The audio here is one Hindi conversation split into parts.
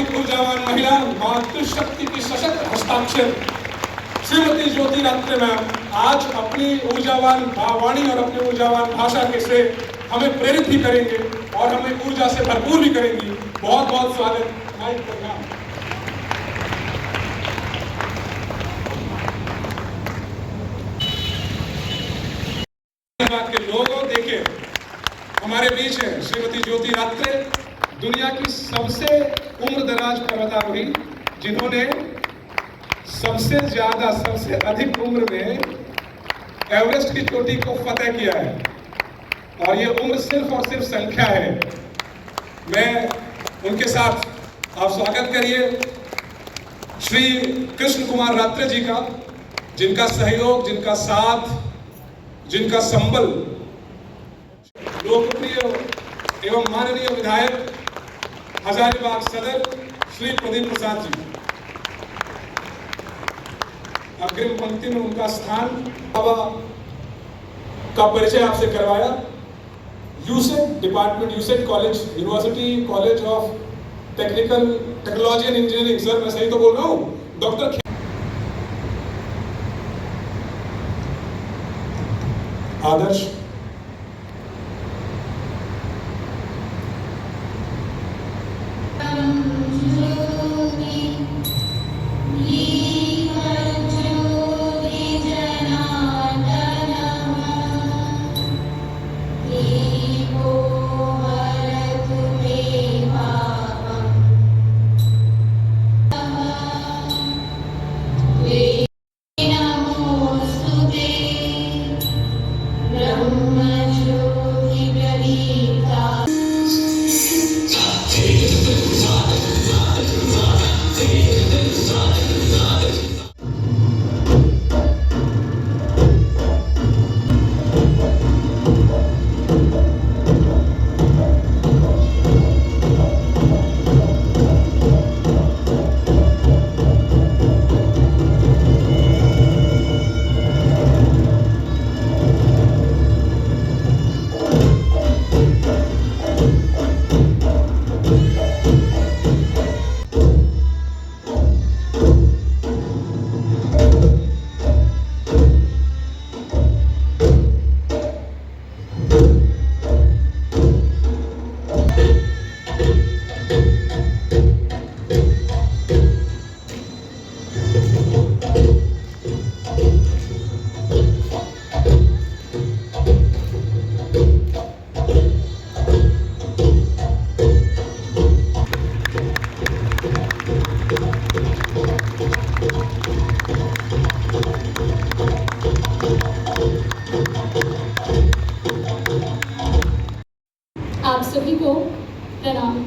एक ऊर्जावान महिला, मातृशक्ति की सशक्त हस्ताक्षर श्रीमती ज्योति रात्रे मैम आज अपनी ऊर्जावान वाणी और अपनी ऊर्जावान भाषा के से हमें प्रेरित भी करेंगे और हमें ऊर्जा से भरपूर भी करेंगी। बहुत बहुत स्वागत। के लोगों देखिए हमारे बीच है श्रीमती ज्योति रात्रे, दुनिया की सबसे उम्रदराज पर्वतारोही जिन्होंने सबसे ज्यादा सबसे अधिक उम्र में एवरेस्ट की चोटी को फतेह किया है। और ये उम्र सिर्फ और सिर्फ संख्या है। मैं उनके साथ आप स्वागत करिए श्री कृष्ण कुमार रात्रे जी का, जिनका सहयोग, जिनका साथ, जिनका संबल लोकप्रिय एवं माननीय विधायक हजारीबाग सदर श्री प्रदीप प्रसाद जी। अग्रिम पंक्ति में उनका स्थान, बाबा का परिचय आपसे करवाया। UCET department, UCET college, university college of technology and engineering. Sir मैं सही तो बोल रहा हूँ? डॉक्टर आदर्श आप सभी को प्रणाम,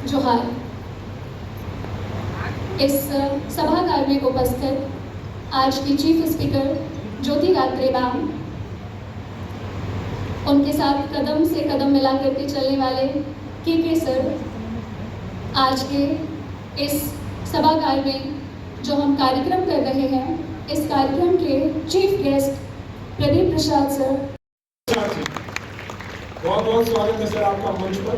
जोहार। इस सभागार में उपस्थित आज की चीफ स्पीकर ज्योति रात्रे मैम, उनके साथ कदम से कदम मिला करके चलने वाले के सर, आज के इस सभागार में जो हम कार्यक्रम कर रहे हैं, इस कार्यक्रम के चीफ गेस्ट प्रदीप प्रसाद सर। बहुत बहुत स्वागत है सर आपका मंच पर।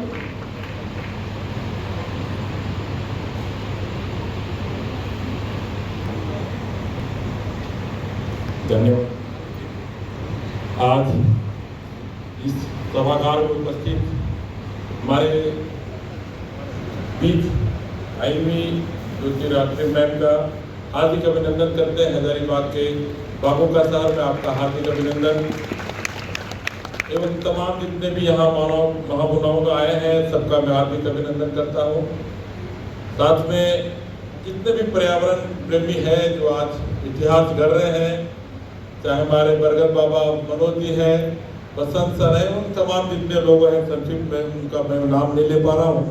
धन्यवाद। आज इस सभागार में उपस्थित हमारे बीच आई हुई ज्योति रात्रे मैम का हार्दिक अभिनंदन करते हैं। हजारीबाग के बाबू का शहर में आपका हार्दिक अभिनंदन एवं तमाम जितने भी यहाँ मानव महानुभाव आए हैं सबका मैं हार्दिक अभिनंदन करता हूँ। साथ में जितने भी पर्यावरण प्रेमी हैं जो आज इतिहास गढ़ रहे हैं, चाहे हमारे बरगद बाबा मनोज जी हैं, बसंत सर हैं, उन तमाम जितने लोग हैं संक्षिप्त में उनका मैं नाम नहीं ले पा रहा हूँ,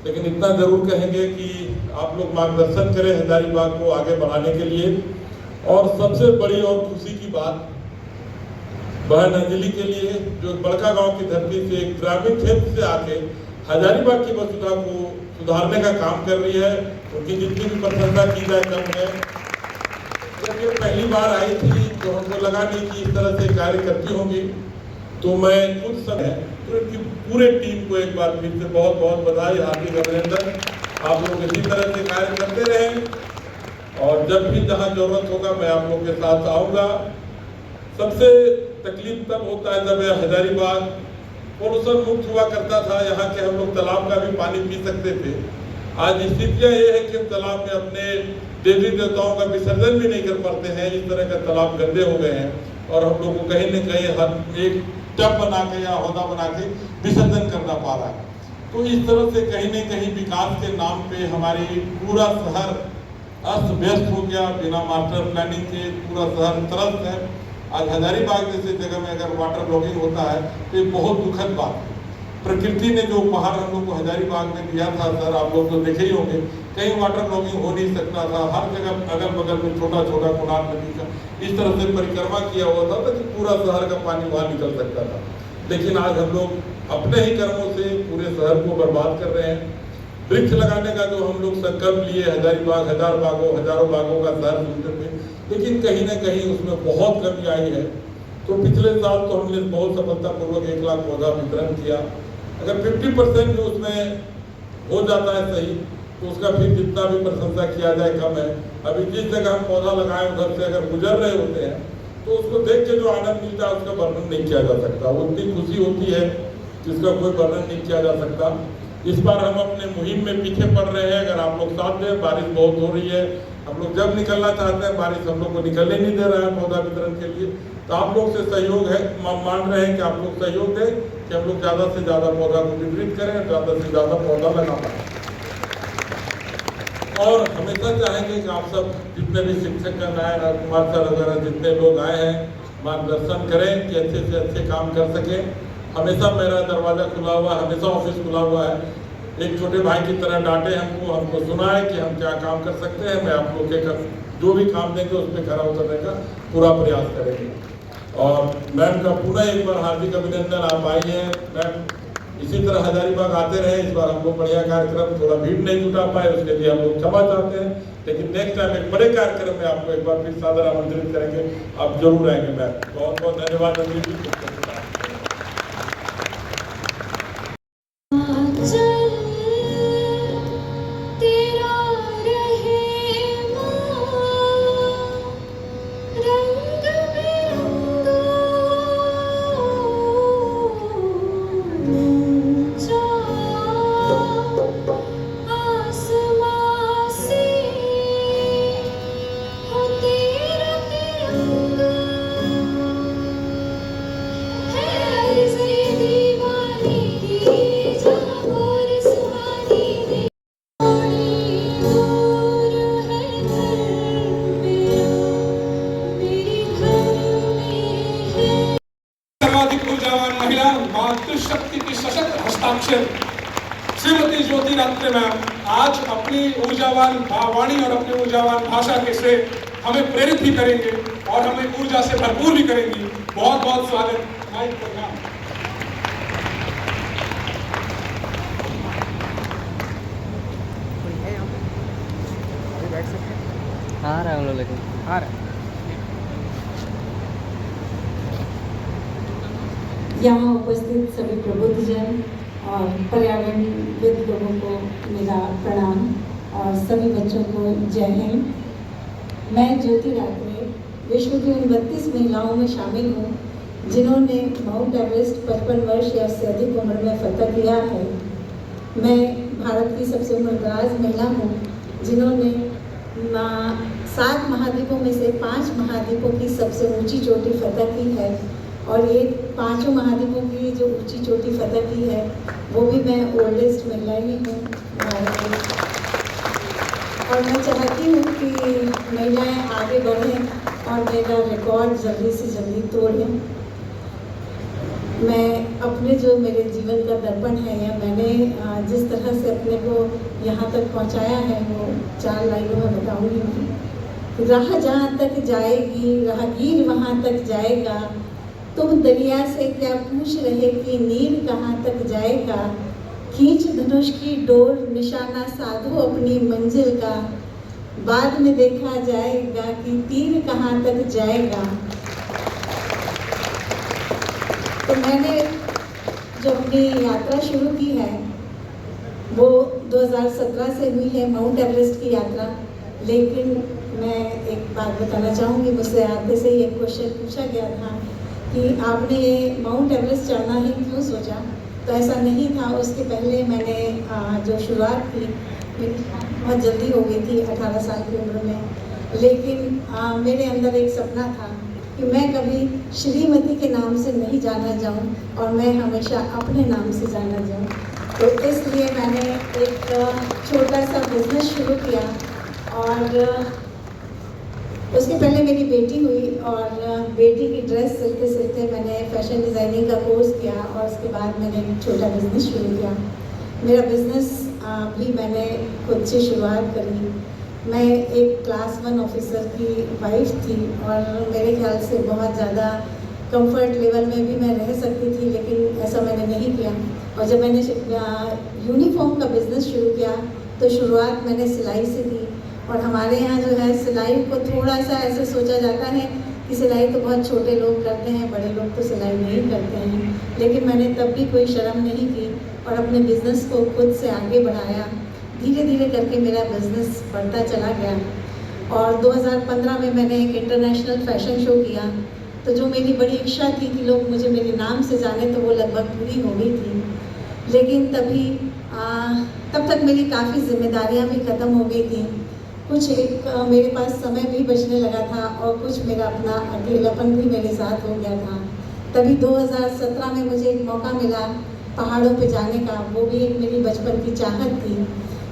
लेकिन इतना जरूर कहेंगे कि आप लोग मार्गदर्शन करें हजारीबाग को आगे बढ़ाने के लिए। और सबसे बड़ी और खुशी की बात बहन अंजलि के लिए, जो बड़का गांव की धरती से एक ग्रामीण क्षेत्र से आके हजारीबाग की वसुधा को सुधारने का काम कर रही है। उनकी जितनी भी प्रशंसा की जाए कम है। जब ये पहली बार आई थी तो हमको लगा नहीं कि इस तरह से कार्य करती होंगी, तो मैं कुछ समय तो इनकी पूरे टीम को एक बार फिर से बहुत बहुत बधाई, हार्दिक अभिनंदन। आप लोग इसी तरह से कार्य करते रहें, और जब भी जहाँ जरूरत होगा मैं आप लोग के साथ आऊँगा। सबसे तकलीफ तब होता है जब यह हजारीबाग पोल्यूशन मुक्त हुआ करता था, यहाँ के हम लोग तालाब का भी पानी पी सकते थे। आज स्थितियाँ ये है कि हम तालाब में अपने देवी देवताओं का विसर्जन भी नहीं कर पाते हैं। इस तरह का तालाब गंदे हो गए हैं, और हम लोग को कहीं न कहीं हर एक टब बना के या होदा बना के विसर्जन करना पा रहा है। तो इस तरह से कहीं न कहीं विकास के नाम पे हमारी पूरा शहर अस्त व्यस्त हो गया। बिना मास्टर प्लानिंग के पूरा शहर त्रस्त है। आज हजारीबाग जैसे जगह में अगर वाटर ब्लॉगिंग होता है तो ये बहुत दुखद बात है। प्रकृति ने जो उपहार हम लोग को हजारीबाग में दिया था सर, आप लोग तो देखे ही होंगे, कहीं वाटर ब्लॉगिंग हो नहीं सकता था। हर जगह अगल बगल में छोटा छोटा कुनार नदी का इस तरह से परिक्रमा किया हुआ था कि पूरा शहर का पानी वहाँ निकल सकता था। लेकिन आज हम लोग अपने ही कर्मों से पूरे शहर को बर्बाद कर रहे हैं। वृक्ष लगाने का जो हम लोग संकल्प लिए, हजारीबाग हजारों बागों का शहर सुनते थे, लेकिन कहीं ना कहीं उसमें बहुत कमी आई है। तो पिछले साल तो हमने बहुत सफलतापूर्वक 1 लाख पौधा वितरण किया। अगर 50% भी उसमें हो जाता है सही, तो उसका फिर जितना भी प्रशंसा किया जाए कम है। अभी जिस जगह हम पौधा लगाए उधर से अगर गुजर रहे होते हैं तो उसको देख के जो आनंद मिलता है उसका वर्णन नहीं किया जा सकता। वो इतनी खुशी होती है जिसका कोई वर्णन नहीं किया जा सकता। इस बार हम अपने मुहिम में पीछे पड़ रहे हैं। अगर आप लोग साथ दें, बारिश बहुत हो रही है, हम लोग जब निकलना चाहते हैं बारिश हम लोग को निकलने नहीं दे रहा है पौधा वितरण के लिए। तो आप लोग से सहयोग है, मान रहे हैं कि आप लोग सहयोग दें कि हम लोग ज़्यादा से ज़्यादा पौधा को वितरित करें, ज़्यादा से ज़्यादा पौधा लगा पाएं। और हमेशा चाहेंगे कि आप सब जितने भी शिक्षक नारायण राजकुमार सर वगैरह जितने लोग आए हैं मार्गदर्शन करें कि अच्छे से अच्छे काम कर सकें। हमेशा मेरा दरवाज़ा खुला हुआ है, हमेशा ऑफिस खुला हुआ है। एक छोटे भाई की तरह डांटे हमको सुनाए कि हम क्या काम कर सकते हैं। मैं आप लोग के जो भी काम देंगे उस पर खरा उतरने का पूरा प्रयास करेंगे। और मैम का पुनः एक बार हार्दिक अभिनंदन, आप आई हैं मैम। इसी तरह हजारीबाग आते रहे। इस बार हम लोग बढ़िया कार्यक्रम, थोड़ा भीड़ नहीं जुटा पाए, उसके लिए हम लोग क्षमा चाहते हैं। लेकिन नेक्स्ट टाइम एक बड़े कार्यक्रम में आपको एक बार फिर सादर आमंत्रित करेंगे, आप जरूर आएंगे मैम। बहुत बहुत धन्यवाद रंजीत जी। महिला मातृशक्ति की सशक्त हस्ताक्षर श्रीमती ज्योति रात्रे मैम आज अपनी ऊर्जावान वाणी और अपनी ऊर्जावान भाषा के से हमें प्रेरित भी करेंगे और हमें ऊर्जा से भरपूर भी करेंगी। बहुत बहुत स्वागत। आ रहा है हम लोग, लेकिन आ रहा है। यहाँ उपस्थित सभी प्रबुद्धजन और पर्यावरणविद लोगों को मेरा प्रणाम और सभी बच्चों को जय हिंद। मैं ज्योति रात्रे विश्व की उन 32 महिलाओं में शामिल हूँ जिन्होंने माउंट एवरेस्ट 55 वर्ष या उससे अधिक उम्र में फतह किया है। मैं भारत की सबसे उम्रदराज महिला हूँ जिन्होंने 7 महाद्वीपों में से 5 महाद्वीपों की सबसे ऊंची चोटी फतह की है, और ये 5 महाद्वीपों की जो ऊंची चोटी फतह की है वो भी मैं ओल्डेस्ट महिला ही हूँ भारत में। और मैं चाहती हूँ कि महिलाएं आगे बढ़ें और मेरा रिकॉर्ड जल्दी से जल्दी तोड़ें। मैं अपने जो मेरे जीवन का दर्पण है या मैंने जिस तरह से अपने को यहाँ तक पहुँचाया है वो 4 लाइनों में बताऊँगी मैं। राह जहाँ तक जाएगी राहगीर वहाँ तक जाएगा, तुम दरिया से क्या पूछ रहे कि नीर कहाँ तक जाएगा। खींच धनुष की डोर निशाना साधो अपनी मंजिल का, बाद में देखा जाएगा कि तीर कहाँ तक जाएगा। तो मैंने जो अपनी यात्रा शुरू की है वो 2017 से हुई है माउंट एवरेस्ट की यात्रा। लेकिन मैं एक बात बताना चाहूँगी, मुझसे आते से ही एक क्वेश्चन पूछा गया था कि आपने ये माउंट एवरेस्ट चढ़ना ही क्यों सोचा। तो ऐसा नहीं था, उसके पहले मैंने जो शुरुआत की बहुत जल्दी हो गई थी 18 साल की उम्र में। लेकिन मेरे अंदर एक सपना था कि मैं कभी श्रीमती के नाम से नहीं जाना जाऊं और मैं हमेशा अपने नाम से जाना जाऊं। तो इसलिए मैंने एक छोटा सा बिजनेस शुरू किया और उसके पहले मेरी बेटी हुई और बेटी की ड्रेस सिलते सिलते मैंने फैशन डिज़ाइनिंग का कोर्स किया और उसके बाद मैंने एक छोटा बिजनेस शुरू किया। मेरा बिजनेस भी मैंने खुद से शुरुआत करी। मैं एक क्लास 1 ऑफिसर की वाइफ थी और मेरे ख्याल से बहुत ज़्यादा कंफर्ट लेवल में भी मैं रह सकती थी, लेकिन ऐसा मैंने नहीं किया। और जब मैंने यूनिफॉर्म का बिज़नेस शुरू किया तो शुरुआत मैंने सिलाई से की। और हमारे यहाँ जो है सिलाई को थोड़ा सा ऐसे सोचा जाता है कि सिलाई तो बहुत छोटे लोग करते हैं, बड़े लोग तो सिलाई नहीं करते हैं। लेकिन मैंने तब भी कोई शर्म नहीं की और अपने बिज़नेस को खुद से आगे बढ़ाया। धीरे धीरे करके मेरा बिज़नेस बढ़ता चला गया और 2015 में मैंने एक इंटरनेशनल फैशन शो किया। तो जो मेरी बड़ी इच्छा थी कि लोग मुझे मेरे नाम से जाने, तो वो लगभग पूरी हो गई थी। लेकिन तभी तब तक मेरी काफ़ी जिम्मेदारियां भी ख़त्म हो गई थी। कुछ एक मेरे पास समय भी बचने लगा था और कुछ मेरा अपना अकेलापन भी मेरे साथ हो गया था। तभी 2017 में मुझे एक मौका मिला पहाड़ों पे जाने का। वो भी एक मेरी बचपन की चाहत थी,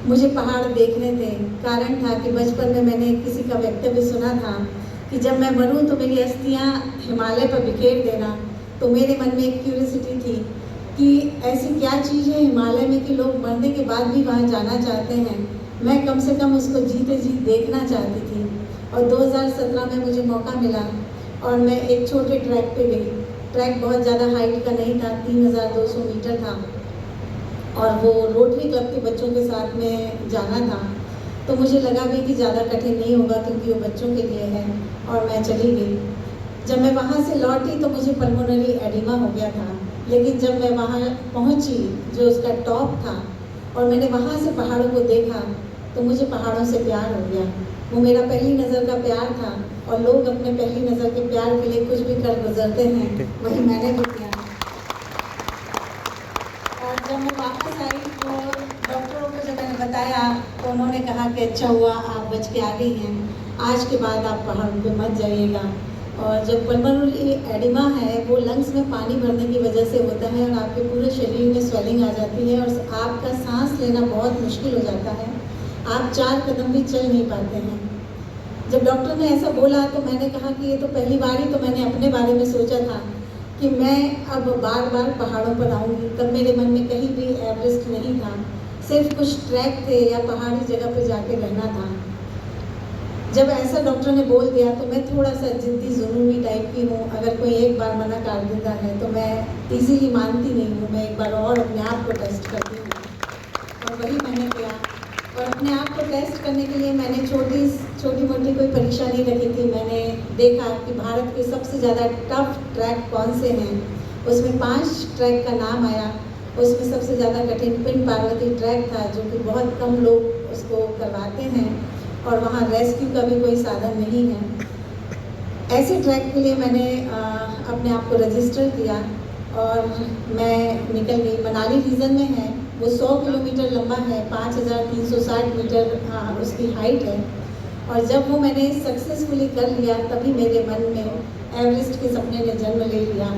मुझे पहाड़ देखने थे। कारण था कि बचपन में मैंने किसी का वक्तव्य सुना था कि जब मैं मरूं तो मेरी अस्थियां हिमालय पर बिखेर देना। तो मेरे मन में एक क्यूरियोसिटी थी कि ऐसी क्या चीज़ है हिमालय में कि लोग मरने के बाद भी वहाँ जाना चाहते हैं। मैं कम से कम उसको जीते जी देखना चाहती थी। और 2017 में मुझे मौका मिला और मैं एक छोटे ट्रैक पे गई। ट्रैक बहुत ज़्यादा हाइट का नहीं था, 3200 मीटर था और वो रोटरी क्लब के बच्चों के साथ में जाना था। तो मुझे लगा भी कि ज़्यादा कठिन नहीं होगा क्योंकि वो बच्चों के लिए है, और मैं चली गई। जब मैं वहाँ से लौटी तो मुझे पल्मोनरी एडिमा हो गया था। लेकिन जब मैं वहाँ पहुँची, जो उसका टॉप था, और मैंने वहाँ से पहाड़ों को देखा तो मुझे पहाड़ों से प्यार हो गया। वो मेरा पहली नज़र का प्यार था और लोग अपने पहली नज़र के प्यार के लिए कुछ भी कर गुजरते हैं, वही मैंने भी किया। और जब मैं वापस आई तो डॉक्टरों को जब मैंने बताया तो उन्होंने कहा कि अच्छा हुआ आप बच के आ गई हैं, आज के बाद आप पहाड़ों पे मत जाइएगा। और जब पल्मोनरी एडिमा है वो लंग्स में पानी भरने की वजह से होता है और आपके पूरे शरीर में स्वेलिंग आ जाती है और आपका सांस लेना बहुत मुश्किल हो जाता है, आप 4 कदम भी चल नहीं पाते हैं। जब डॉक्टर ने ऐसा बोला तो मैंने कहा कि ये तो पहली बार ही तो मैंने अपने बारे में सोचा था कि मैं अब बार बार पहाड़ों पर आऊँगी। तब मेरे मन में कहीं भी एवरेस्ट नहीं था, सिर्फ कुछ ट्रैक थे या पहाड़ी जगह पर जाके रहना था। जब ऐसा डॉक्टर ने बोल दिया तो मैं थोड़ा सा जिद्दी जुनूनी टाइप की हूँ। अगर कोई एक बार मना कर देता है तो मैं इजीली मानती नहीं हूँ, मैं एक बार और अपने आप को टेस्ट करती हूँ। और वही मैंने किया और अपने आप को टेस्ट करने के लिए मैंने छोटी मोटी कोई परीक्षा नहीं रखी थी। मैंने देखा कि भारत के सबसे ज़्यादा टफ ट्रैक कौन से हैं, उसमें 5 ट्रैक का नाम आया। उसमें सबसे ज़्यादा कठिन पिंड पार्वती ट्रैक था, जो कि बहुत कम लोग उसको करवाते हैं और वहाँ रेस्क्यू का भी कोई साधन नहीं है। ऐसे ट्रैक के लिए मैंने अपने आप को रजिस्टर किया और मैं निकल गई। मनाली रीजन में है, वो 100 किलोमीटर लंबा है, 5360 मीटर उसकी हाइट है। और जब वो मैंने सक्सेसफुली कर लिया तभी मेरे मन में एवरेस्ट के सपने ने जन्म ले लिया।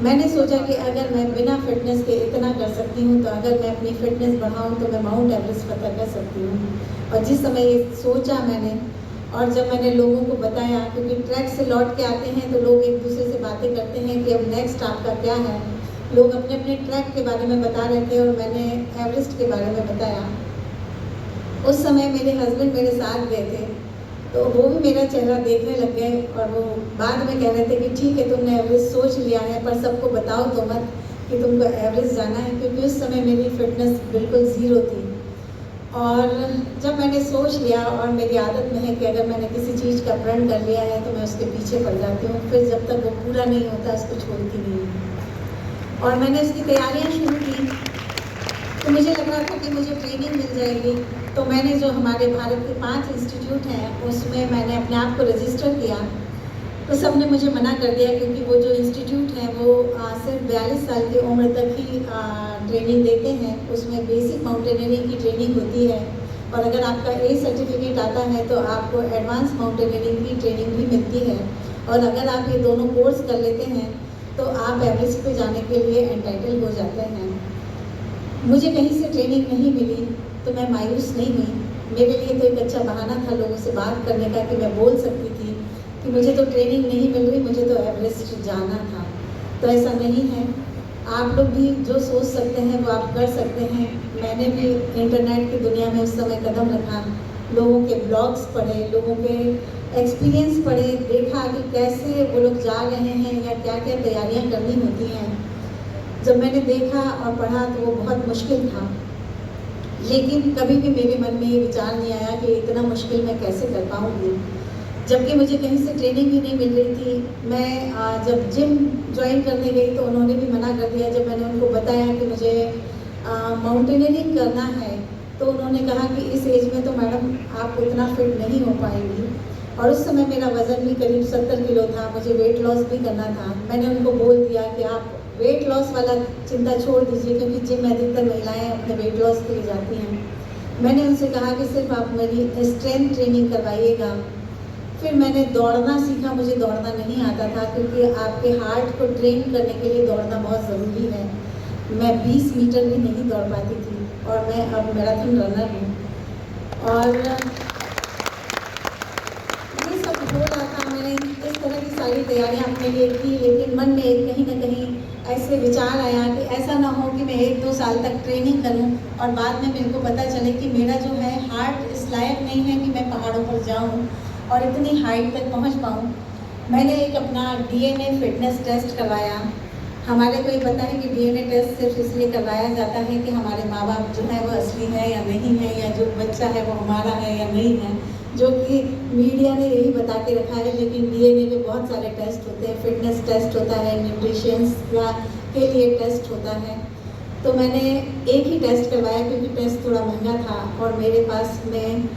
मैंने सोचा कि अगर मैं बिना फिटनेस के इतना कर सकती हूँ तो अगर मैं अपनी फिटनेस बढ़ाऊँ तो मैं माउंट एवरेस्ट फतह कर सकती हूँ। और जिस समय ये सोचा मैंने और जब मैंने लोगों को बताया, क्योंकि ट्रैक से लौट के आते हैं तो लोग एक दूसरे से बातें करते हैं कि अब नेक्स्ट आपका क्या है। लोग अपने अपने ट्रैक के बारे में बता रहे थे और मैंने एवरेस्ट के बारे में बताया। उस समय मेरे हस्बैंड मेरे साथ गए थे तो वो भी मेरा चेहरा देखने लग गए और वो बाद में कह रहे थे कि ठीक है तुमने एवरेस्ट सोच लिया है पर सबको बताओ तो मत कि तुमको एवरेस्ट जाना है, क्योंकि उस समय मेरी फिटनेस बिल्कुल ज़ीरो थी। और जब मैंने सोच लिया और मेरी आदत में है कि अगर मैंने किसी चीज़ का प्रण कर लिया है तो मैं उसके पीछे पड़ जाती हूँ, फिर जब तक वो पूरा नहीं होता उसको छोड़ती नहीं हूँ। और मैंने उसकी तैयारियाँ शुरू की तो मुझे लग रहा था कि मुझे ट्रेनिंग मिल जाएगी। तो मैंने जो हमारे भारत के 5 इंस्टीट्यूट हैं उसमें मैंने अपने आप को रजिस्टर किया, तो सब ने मुझे मना कर दिया क्योंकि वो जो इंस्टीट्यूट हैं वो सिर्फ 42 साल की उम्र तक ही ट्रेनिंग देते हैं। उसमें बेसिक माउंटेनियरिंग की ट्रेनिंग होती है और अगर आपका ए सर्टिफिकेट आता है तो आपको एडवांस माउंटेनियरिंग की ट्रेनिंग भी मिलती है। और अगर आप ये दोनों कोर्स कर लेते हैं तो आप एवरेस्ट पे जाने के लिए एंटाइटल हो जाते हैं। मुझे कहीं से ट्रेनिंग नहीं मिली तो मैं मायूस नहीं हुई। मेरे लिए तो एक अच्छा बहाना था लोगों से बात करने का कि मैं बोल सकती थी कि मुझे तो ट्रेनिंग नहीं मिल रही, मुझे तो एवरेस्ट जाना था। तो ऐसा नहीं है, आप लोग भी जो सोच सकते हैं वो आप कर सकते हैं। मैंने भी इंटरनेट की दुनिया में उस समय कदम रखा, लोगों के ब्लॉग्स पढ़े, लोगों के एक्सपीरियंस पढ़े, देखा कि कैसे वो लोग जा रहे हैं या क्या क्या तैयारियां करनी होती हैं। जब मैंने देखा और पढ़ा तो वो बहुत मुश्किल था, लेकिन कभी भी मेरे मन में ये विचार नहीं आया कि इतना मुश्किल मैं कैसे कर पाऊँगी, जबकि मुझे कहीं से ट्रेनिंग भी नहीं मिल रही थी। मैं जब जिम ज्वाइन करने गई तो उन्होंने भी मना कर दिया। जब मैंने उनको बताया कि मुझे माउंटेनियरिंग करना है तो उन्होंने कहा कि इस एज में तो मैडम आप उतना फिट नहीं हो पाएंगी। और उस समय मेरा वज़न भी करीब 70 किलो था, मुझे वेट लॉस भी करना था। मैंने उनको बोल दिया कि आप वेट लॉस वाला चिंता छोड़ दीजिए, क्योंकि जिम में अधिकतर महिलाएँ अपने वेट लॉस के लिए जाती हैं। मैंने उनसे कहा कि सिर्फ आप मेरी स्ट्रेंथ ट्रेनिंग करवाइएगा। फिर मैंने दौड़ना सीखा। मुझे दौड़ना नहीं आता था क्योंकि आपके हार्ट को ट्रेन करने के लिए दौड़ना बहुत ज़रूरी है। मैं 20 मीटर भी नहीं दौड़ पाती थी और मैं अब मैराथन रनर हूँ। और ये सब हो रहा था, मैंने इस तरह की सारी तैयारियां अपने लिए की, लेकिन मन में एक कहीं ना कहीं ऐसे विचार आया कि ऐसा ना हो कि मैं 1-2 साल तक ट्रेनिंग करूं और बाद में मेरे को पता चले कि मेरा जो है हार्ट इस लायक नहीं है कि मैं पहाड़ों पर जाऊं और इतनी हाइट तक पहुंच पाऊं। मैंने एक अपना DNA फिटनेस टेस्ट करवाया। हमारे को ये पता है कि DNA टेस्ट सिर्फ इसलिए करवाया जाता है कि हमारे माँ बाप जो है वो असली है या नहीं है, या जो बच्चा है वो हमारा है या नहीं है, जो कि मीडिया ने यही बता के रखा है। लेकिन DNA पे बहुत सारे टेस्ट होते हैं, फिटनेस टेस्ट होता है, न्यूट्रिशंस के लिए टेस्ट होता है। तो मैंने एक ही टेस्ट करवाया क्योंकि टेस्ट थोड़ा महंगा था और मेरे पास में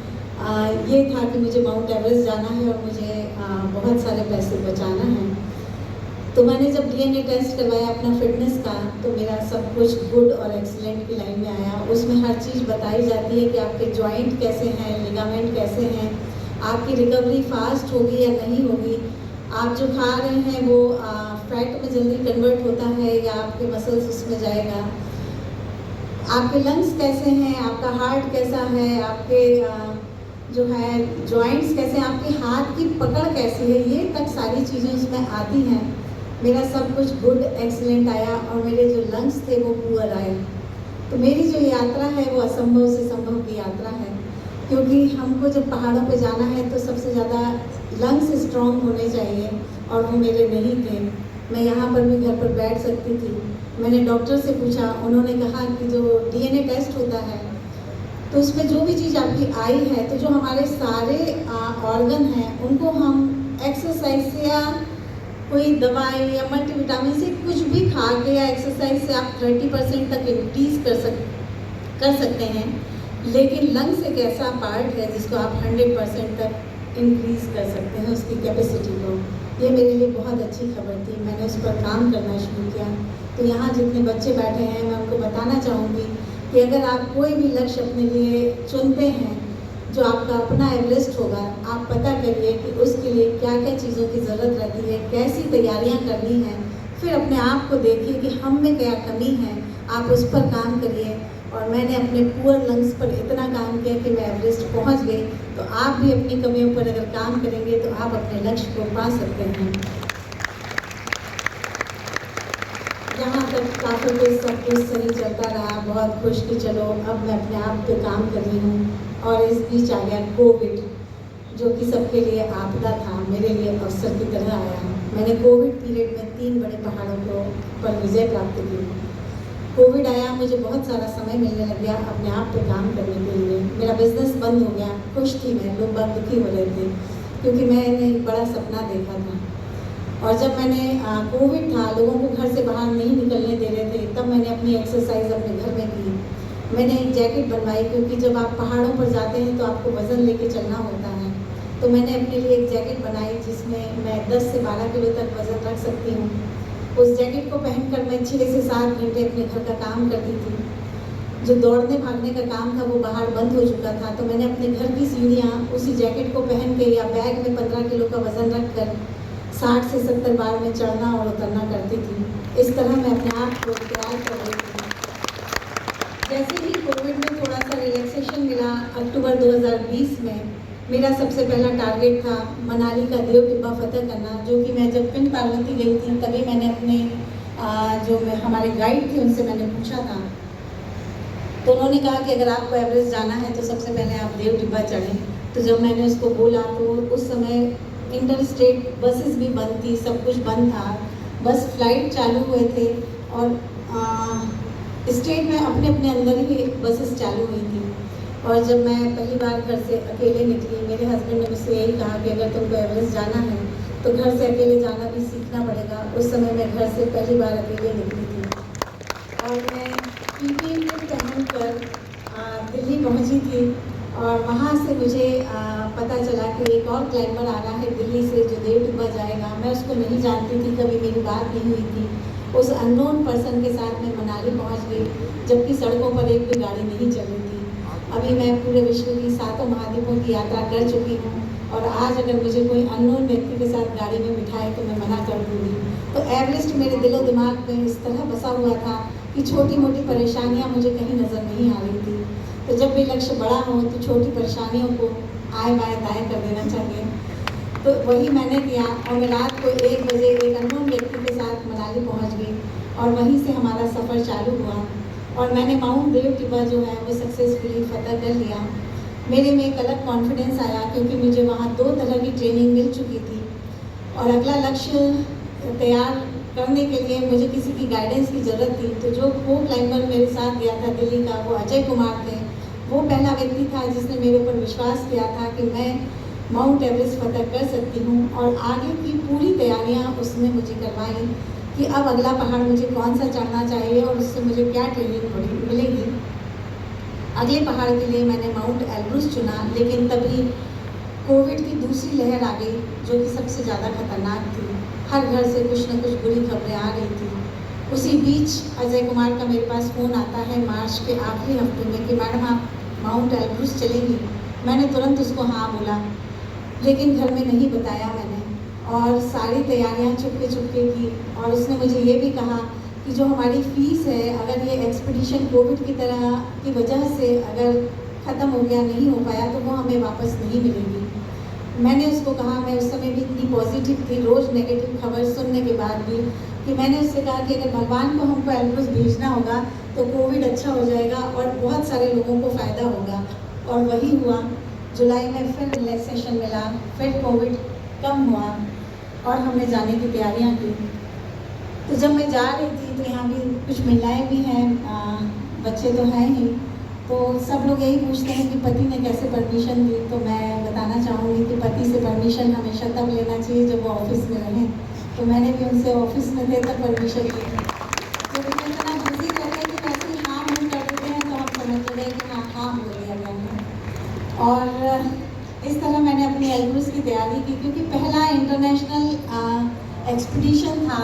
ये था कि मुझे माउंट एवरेस्ट जाना है और मुझे बहुत सारे पैसे बचाना है। तो मैंने जब DNA टेस्ट करवाया अपना फिटनेस का तो मेरा सब कुछ गुड और एक्सीलेंट की लाइन में आया। उसमें हर चीज़ बताई जाती है कि आपके जॉइंट कैसे हैं, लिगामेंट कैसे हैं, आपकी रिकवरी फास्ट होगी या नहीं होगी, आप जो खा रहे हैं वो फैट में जल्दी कन्वर्ट होता है या आपके मसल्स उसमें जाएगा, आपके लंग्स कैसे हैं, आपका हार्ट कैसा है, आपके जो है जॉइंट्स कैसे हैं, आपके हाथ की पकड़ कैसी है, ये तक सारी चीज़ें उसमें आती हैं। मेरा सब कुछ गुड एक्सीलेंट आया और मेरे जो लंग्स थे वो पुअर आए। तो मेरी जो यात्रा है वो असंभव से संभव की यात्रा है, क्योंकि हमको जब पहाड़ों पे जाना है तो सबसे ज़्यादा लंग्स स्ट्रॉन्ग होने चाहिए और वो मेरे नहीं थे। मैं यहाँ पर भी घर पर बैठ सकती थी। मैंने डॉक्टर से पूछा, उन्होंने कहा कि जो DNA टेस्ट होता है तो उसमें जो भी चीज़ आपकी आई है, तो जो हमारे सारे ऑर्गन हैं उनको हम एक्सरसाइज से या कोई दवाई या मल्टीविटामिन से कुछ भी खा के या एक्सरसाइज से आप 30% तक इंक्रीज कर सकते हैं। लेकिन लंग्स एक ऐसा पार्ट है जिसको आप 100% तक इंक्रीज कर सकते हैं, उसकी कैपेसिटी को। ये मेरे लिए बहुत अच्छी खबर थी। मैंने उस पर काम करना शुरू किया। तो यहाँ जितने बच्चे बैठे हैं मैं उनको बताना चाहूँगी कि अगर आप कोई भी लक्ष्य अपने लिए चुनते हैं जो आपका अपना एवरेस्ट होगा, आप पता करिए कि उसके लिए क्या क्या चीज़ों की ज़रूरत रहती है, कैसी तैयारियां करनी है। फिर अपने आप को देखिए कि हम में क्या कमी है, आप उस पर काम करिए। और मैंने अपने पुअर लंग्स पर इतना काम किया कि मैं एवरेस्ट पहुंच गई। तो आप भी अपनी कमियों पर अगर काम करेंगे तो आप अपने लक्ष्य को पा सकते हैं। यहाँ तक काफ़ी कुछ सब कुछ सही चलता रहा, बहुत खुश कि चलो अब मैं अपने आप पे काम कर रही हूँ। और इस बीच आ गया कोविड, जो कि सबके लिए आपदा था, मेरे लिए अवसर की तरह आया। मैंने कोविड पीरियड में 3 बड़े पहाड़ों को पर विजय प्राप्त की। कोविड आया, मुझे बहुत सारा समय मिलने लग गया अपने आप पे काम करने के लिए। मेरा बिजनेस बंद हो गया, खुश थी मैं, लोग बहुत दुखी हो रहे थे क्योंकि मैंने एक बड़ा सपना देखा था। और जब मैंने कोविड था, लोगों को घर से बाहर नहीं निकलने दे रहे थे, तब मैंने अपनी एक्सरसाइज अपने घर में की। मैंने एक जैकेट बनवाई, क्योंकि जब आप पहाड़ों पर जाते हैं तो आपको वज़न लेके चलना होता है। तो मैंने अपने लिए एक जैकेट बनाई जिसमें मैं 10 से 12 किलो तक वज़न रख सकती हूँ। उस जैकेट को पहनकर मैं 6 से 7 घंटे अपने घर का काम करती थी। जो दौड़ने भागने का काम था वो बाहर बंद हो चुका था, तो मैंने अपने घर की सीढ़ियाँ उसी जैकेट को पहन के या बैग में 15 किलो का वज़न रख कर 60 से 70 बार में चढ़ना और उतरना करती थी। इस तरह मैं अपने आप को तैयार कर रही थी। जैसे ही कोविड में थोड़ा सा रिलैक्सेशन मिला, अक्टूबर 2020 में मेरा सबसे पहला टारगेट था मनाली का देव टिब्बा फतह करना, जो कि मैं जब पिंड पार्वती गई थी तभी मैंने अपने हमारे गाइड थे उनसे मैंने पूछा था। तो उन्होंने कहा कि अगर आपको एवरेस्ट जाना है तो सबसे पहले आप देव टिब्बा चढ़ें। तो जब मैंने उसको बोला तो उस समय इंटर स्टेट बसेस भी बंद थी, सब कुछ बंद था, बस फ्लाइट चालू हुए थे और स्टेट में अपने अपने अंदर ही बसेस चालू हुई थी। और जब मैं पहली बार घर से अकेले निकली, मेरे हस्बैंड ने मुझसे यही कहा कि अगर तुमको एवरेस्ट जाना है तो घर से अकेले जाना भी सीखना पड़ेगा। उस समय मैं घर से पहली बार अकेले निकली थी और मैं PPE किट पहनकर दिल्ली पहुंची थी। और वहाँ से मुझे पता चला कि एक और क्लाइंबर आ रहा है दिल्ली से जो देव टिब्बा जाएगा। मैं उसको नहीं जानती थी, कभी मेरी बात नहीं हुई थी। उस अननोन पर्सन के साथ मैं मनाली पहुंच गई, जबकि सड़कों पर एक भी गाड़ी नहीं चल रही थी। अभी मैं पूरे विश्व की 7 महाद्वीपों की यात्रा कर चुकी हूँ और आज अगर मुझे कोई अननोन व्यक्ति के साथ गाड़ी में बिठाए तो मैं मना कर दूँगी। तो एवरेस्ट मेरे दिलो दिमाग में इस तरह बसा हुआ था कि छोटी मोटी परेशानियाँ मुझे कहीं नज़र नहीं आ रही थी। तो जब भी लक्ष्य बड़ा हो तो छोटी परेशानियों को आए बाएँ दाएँ कर देना चाहिए। तो वही मैंने किया और मैं रात को 1 बजे एक अननोन व्यक्ति के साथ मनाली पहुंच गई और वहीं से हमारा सफ़र चालू हुआ और मैंने माउंट देव टिब्बा जो है वो सक्सेसफुली फतह कर लिया। मेरे में एक अलग कॉन्फिडेंस आया क्योंकि मुझे वहाँ 2 तरह की ट्रेनिंग मिल चुकी थी और अगला लक्ष्य तैयार करने के लिए मुझे किसी की गाइडेंस की ज़रूरत थी। तो जो वो क्लाइंबर मेरे साथ गया था दिल्ली का, वो अजय कुमार थे। वो पहला व्यक्ति था जिसने मेरे ऊपर विश्वास किया था कि मैं माउंट एवरेस्ट फतह कर सकती हूँ और आगे की पूरी तैयारियाँ उसने मुझे करवाई कि अब अगला पहाड़ मुझे कौन सा चढ़ना चाहिए और उससे मुझे क्या ट्रेनिंग मिलेगी। अगले पहाड़ के लिए मैंने माउंट एल्ब्रुस चुना, लेकिन तभी कोविड की दूसरी लहर आ गई जो कि सबसे ज़्यादा खतरनाक थी। हर घर से कुछ न कुछ बुरी खबरें आ रही थी। उसी बीच अजय कुमार का मेरे पास फ़ोन आता है मार्च के आखिरी हफ्ते में कि मैडम आप माउंट एल्ब्रुस चलेंगी। मैंने तुरंत उसको हाँ बोला, लेकिन घर में नहीं बताया मैंने और सारी तैयारियां चुपके चुपके की। और उसने मुझे ये भी कहा कि जो हमारी फ़ीस है, अगर ये एक्सपीडिशन कोविड की तरह की वजह से अगर ख़त्म हो गया, नहीं हो पाया, तो वो हमें वापस नहीं मिलेगी। मैंने उसको कहा, मैं उस समय भी इतनी पॉजिटिव थी, रोज़ नेगेटिव खबर सुनने के बाद भी, कि मैंने उससे कहा कि अगर भगवान को हमको एल्ब्रुस भेजना होगा तो कोविड अच्छा हो जाएगा और बहुत सारे लोगों को फ़ायदा होगा। और वही हुआ। जुलाई में फिर रिलैक्सेशन मिला, फिर कोविड कम हुआ और हमने जाने की तैयारियां की। तो जब मैं जा रही थी तो यहाँ भी कुछ महिलाएं भी हैं, बच्चे तो हैं ही, तो सब लोग यही पूछते हैं कि पति ने कैसे परमिशन दी। तो मैं बताना चाहूँगी कि पति से परमिशन हमेशा तब लेना चाहिए जब वो ऑफिस में रहें। तो मैंने भी उनसे ऑफिस में थे तब परमिशन ली। जब तो इतना बिजी रहते कि वैसे ही हाँ हम कर देते हैं तो हम समझ रहे कि हाँ बोल दिया गया है। और इस तरह मैंने अपनी एल्ब्रुस की तैयारी की, क्योंकि पहला इंटरनेशनल एक्सपीडिशन था।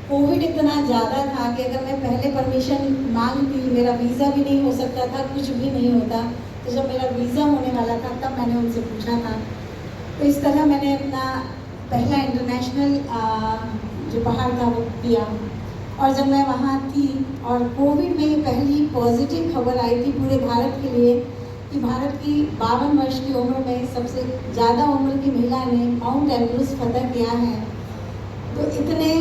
कोविड इतना ज़्यादा था कि अगर मैं पहले परमिशन मांगती, मेरा वीज़ा भी नहीं हो सकता था, कुछ भी नहीं होता। तो जब मेरा वीज़ा होने वाला था तब मैंने उनसे पूछा था। तो इस तरह मैंने अपना पहला इंटरनेशनल जो पहाड़ था वो किया। और जब मैं वहाँ थी और कोविड में पहली पॉजिटिव खबर आई थी पूरे भारत के लिए कि भारत की 52 वर्ष की उम्र में सबसे ज़्यादा उम्र की महिला ने माउंट एल्ब्रुस फतह किया है। तो इतने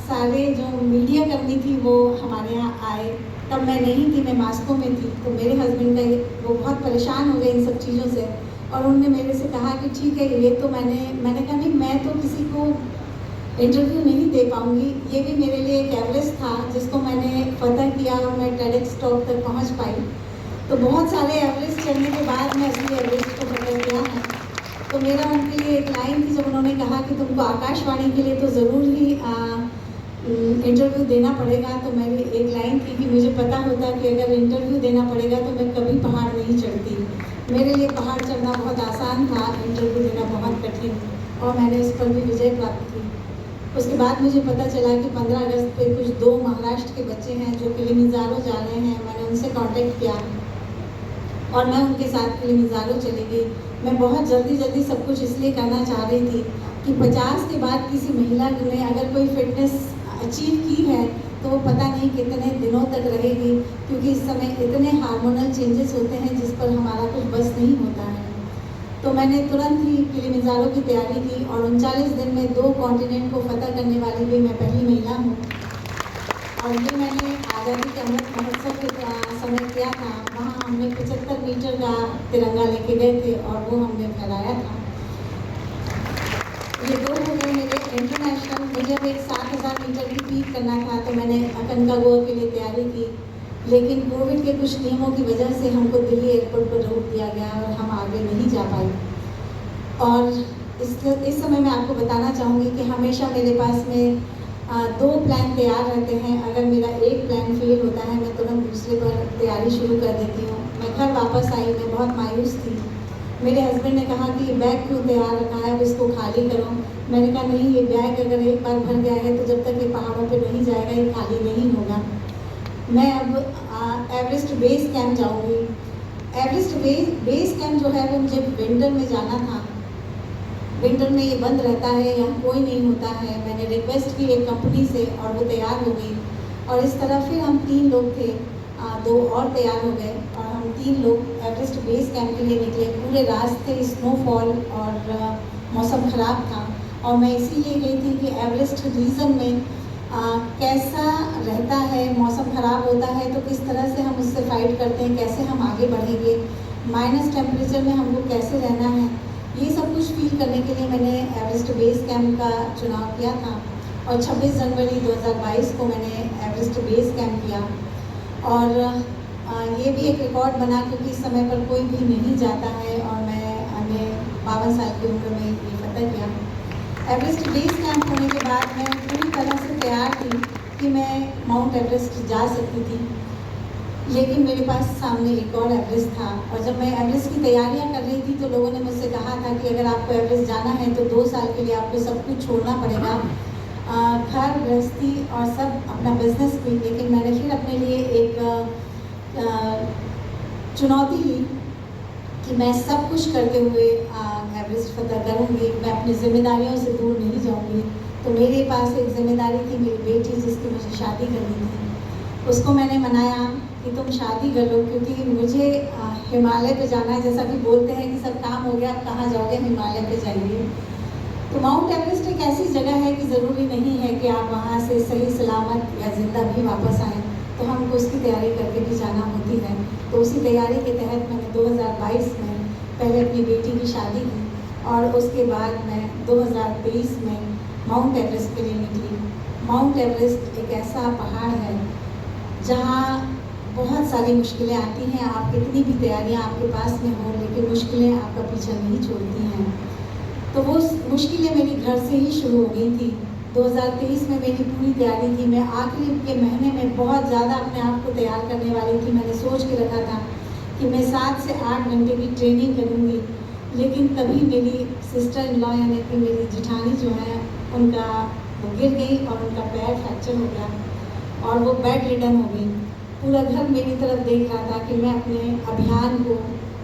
सारे जो मीडिया कर्मी थी वो हमारे यहाँ आए। तब मैं नहीं थी, मैं मास्को में थी। तो मेरे हस्बैंड का वो बहुत परेशान हो गए इन सब चीज़ों से और उन्होंने मेरे से कहा कि ठीक है, ये तो मैंने कहा नहीं, मैं तो किसी को इंटरव्यू नहीं दे पाऊँगी। ये भी मेरे लिए एक एवरेस्ट था जिसको मैंने फतह किया और मैं टेडेक्स टॉप तक पहुँच पाई। तो बहुत सारे एवरेस्ट चढ़ने के बाद मैं असली एवरेस्ट को फतह किया है। तो मेरा उनके लिए एक लाइन थी जब उन्होंने कहा कि तुमको आकाशवाणी के लिए तो ज़रूर ही इंटरव्यू देना पड़ेगा, तो मेरी एक लाइन थी कि मुझे पता होता कि अगर इंटरव्यू देना पड़ेगा तो मैं कभी पहाड़ नहीं चढ़ती। मेरे लिए पहाड़ चढ़ना बहुत आसान था, इंटरव्यू देना बहुत कठिन, और मैंने इस पर भी विजय प्राप्त की। उसके बाद मुझे पता चला कि 15 अगस्त पे कुछ 2 महाराष्ट्र के बच्चे हैं जो किलिमंजारो जा रहे हैं। मैंने उनसे कांटेक्ट किया और मैं उनके साथ किलिमंजारो चली गई। मैं बहुत जल्दी सब कुछ इसलिए करना चाह रही थी कि 50 के बाद किसी महिला ने अगर कोई फिटनेस अचीव की है तो वो पता नहीं कितने दिनों तक रहेगी, क्योंकि इस समय इतने हार्मोनल चेंजेस होते हैं जिस पर हमारा कुछ बस नहीं होता है। तो मैंने तुरंत ही किलिमंजारो की तैयारी की और 39 दिन में 2 कॉन्टिनेंट को फतह करने वाली भी मैं पहली महिला हूँ। और ये मैंने आज़ादी के अमृत महोत्सव के समय किया था। वहाँ हमने 75 मीटर का तिरंगा लेके गए थे और वो हमने फहराया था। ये 2 हो गए मेरे इंटरनेशनल। मुझे अब एक 7000 मीटर की पीक करना था, तो मैंने अकनकागुआ के लिए तैयारी की, लेकिन कोविड के कुछ नियमों की वजह से हमको दिल्ली एयरपोर्ट पर रोक दिया गया और हम आगे नहीं जा पाए। और इस समय मैं आपको बताना चाहूँगी कि हमेशा मेरे पास में 2 प्लान तैयार रहते हैं। अगर मेरा एक प्लान फेल होता है मैं तुरंत दूसरे पर तैयारी शुरू कर देती हूँ। मैं घर वापस आई, मैं बहुत मायूस थी। मेरे हस्बैंड ने कहा कि ये बैग क्यों तैयार रखा है, अब इसको खाली करो। मैंने कहा नहीं, ये बैग अगर एक बार भर गया है तो जब तक ये पहाड़ों पे नहीं जाएगा ये खाली नहीं होगा। मैं अब एवरेस्ट बेस कैंप जाऊँगी। एवरेस्ट बेस कैंप जो है वो मुझे विंटर में जाना था। विंटर में ये बंद रहता है, यहाँ कोई नहीं होता है। मैंने रिक्वेस्ट की एक कंपनी से और वो तैयार हो गई, और इस तरह फिर हम 3 लोग थे, 2 और तैयार हो गए और हम 3 लोग एवरेस्ट बेस कैंप के लिए निकले। पूरे रास्ते स्नोफॉल और मौसम ख़राब था, और मैं इसीलिए गई थी कि एवरेस्ट रीजन में कैसा रहता है, मौसम ख़राब होता है तो किस तरह से हम उससे फाइट करते हैं, कैसे हम आगे बढ़ेंगे, माइनस टेम्परेचर में हमको कैसे रहना है, ये सब कुछ फील करने के लिए मैंने एवरेस्ट बेस कैंप का चुनाव किया था। और 26 जनवरी 2022 को मैंने एवरेस्ट बेस कैंप किया, और ये भी एक रिकॉर्ड बना क्योंकि इस समय पर कोई भी नहीं जाता है, और मैंने 52 साल की उम्र में ये फतह किया। एवरेस्ट बेस कैंप होने के बाद मैं पूरी तरह से तैयार थी कि मैं माउंट एवरेस्ट जा सकती थी, लेकिन मेरे पास सामने एक और एवरेस्ट था। और जब मैं एवरेस्ट की तैयारियां कर रही थी तो लोगों ने मुझसे कहा था कि अगर आपको एवरेस्ट जाना है तो 2 साल के लिए आपको सब कुछ छोड़ना पड़ेगा, घर गृहस्थी और सब, अपना बिजनेस भी। लेकिन मैंने फिर अपने लिए एक चुनौती ली कि मैं सब कुछ करते हुए एवरेस्ट फतह करूँगी, मैं अपनी जिम्मेदारियों से दूर नहीं जाऊँगी। तो मेरे पास एक जिम्मेदारी थी, मेरी बेटी जिसकी मुझे शादी करनी थी। उसको मैंने मनाया कि तुम शादी कर लो, क्योंकि मुझे हिमालय पे जाना है। जैसा कि बोलते हैं कि सब काम हो गया, अब कहाँ जाओगे, हिमालय पे जाइए। तो माउंट एवरेस्ट एक ऐसी जगह है कि ज़रूरी नहीं है कि आप वहाँ से सही सलामत या ज़िंदा भी वापस आएँ, तो हमको उसकी तैयारी करके भी जाना होती है। तो उसी तैयारी के तहत मैंने 2022 में पहले अपनी बेटी की शादी की, और उसके बाद मैं 2023 में माउंट एवरेस्ट के लिए निकली। माउंट एवरेस्ट एक ऐसा पहाड़ है जहाँ बहुत सारी मुश्किलें आती हैं। आप कितनी भी तैयारियाँ आपके पास में हो, लेकिन मुश्किलें आपका पीछा नहीं छोड़ती हैं। तो वो मुश्किलें मेरी घर से ही शुरू हो गई थी। 2023 में मेरी पूरी तैयारी थी। मैं आखिरी के महीने में बहुत ज़्यादा अपने आप को तैयार करने वाली थी। मैंने सोच के रखा था कि मैं 7 से 8 घंटे की ट्रेनिंग करूँगी, लेकिन तभी मेरी सिस्टर इन लॉ यानी कि मेरी जिठानी जो है उनका वो गिर गई और उनका पैर फ्रैक्चर हो गया और वो बेड रिडन हो गई। पूरा घर मेरी तरफ देख रहा था कि मैं अपने अभियान को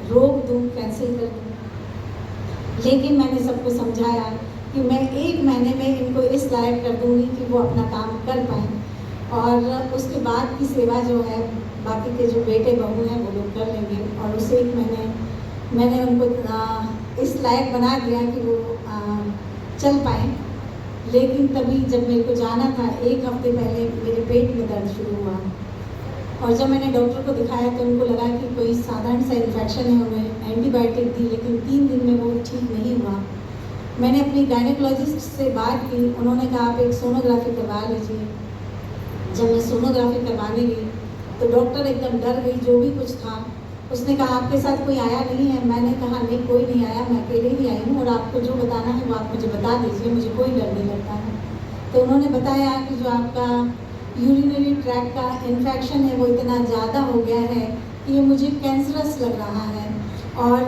रोक दूँ, कैंसिल कर दूँ, लेकिन मैंने सबको समझाया कि मैं 1 महीने में इनको इस लायक कर दूँगी कि वो अपना काम कर पाएँ, और उसके बाद की सेवा जो है बाकी के जो बेटे बहू हैं वो लोग कर लेंगे। और उस 1 महीने मैंने उनको इस लायक बना दिया कि वो चल पाएँ। लेकिन तभी जब मेरे को जाना था, 1 हफ्ते पहले मेरे पेट में दर्द शुरू हुआ, और जब मैंने डॉक्टर को दिखाया तो उनको लगा कि कोई साधारण सा इन्फेक्शन है। उन्हें एंटीबायोटिक दी, लेकिन 3 दिन में वो ठीक नहीं हुआ। मैंने अपनी गायनेकोलॉजिस्ट से बात की, उन्होंने कहा आप एक सोनोग्राफी करवा लीजिए। जब मैं सोनोग्राफी करवाने गई तो डॉक्टर एकदम डर गई, जो भी कुछ था। उसने कहा आपके साथ कोई आया नहीं है? मैंने कहा नहीं, कोई नहीं आया, मैं अकेले ही आई हूँ, और आपको जो बताना है वो आप मुझे बता दीजिए, मुझे कोई डर नहीं लगता है। तो उन्होंने बताया कि जो आपका यूरिनरी ट्रैक का इन्फेक्शन है वो इतना ज़्यादा हो गया है कि ये मुझे कैंसरस लग रहा है और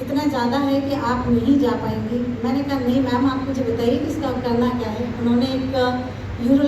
इतना ज़्यादा है कि आप नहीं जा पाएंगी। मैंने कहा नहीं मैम, आप मुझे बताइए कि इसका करना क्या है। उन्होंने एक यूरो